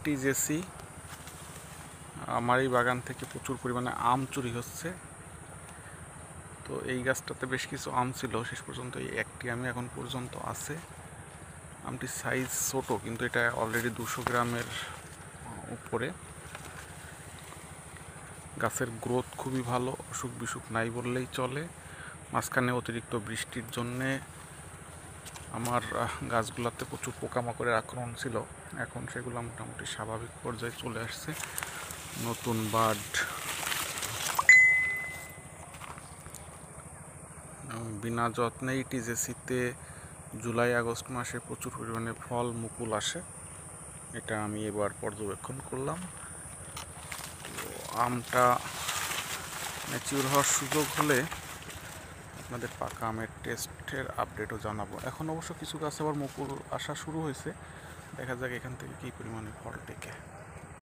টিজেসি। আমার এই বাগান থেকে প্রচুর পরিমাণে আম চুরি হচ্ছে। তো এই গাছটাতে বেশ কিছু আম ছিল, শেষ পর্যন্ত এই একটি আমি এখন পর্যন্ত আছে। আমটির সাইজ ছোট, কিন্তু এটা অলরেডি 200 গ্রামের উপরে। গাছের গ্রোথ খুবই ভালো, অসুখ বিসুখ নাই বললেই চলে। মাঝখানে অতিরিক্ত বৃষ্টির জন্যে আমার গাছগুলোতে প্রচুর পোকামাকড়ের আক্রমণ ছিল, এখন সেগুলো মোটামুটি স্বাভাবিক পর্যায়ে চলে আসছে। নতুন বার্ড, বিনা যত্নেই টিজেসিতে জুলাই আগস্ট মাসে প্রচুর পরিমাণে ফল মুকুল আসে, এটা আমি এবার পর্যবেক্ষণ করলাম। তো আমটা ম্যাচিউর হওয়ার সুযোগ হলে আপনাদের পাকা আমের টেস্টের আপডেটও জানাবো। এখন অবশ্য কিছু গাছে আবার মুকুল আসা শুরু হয়েছে, দেখা যাক এখান থেকে কী পরিমাণে ফল টেকে।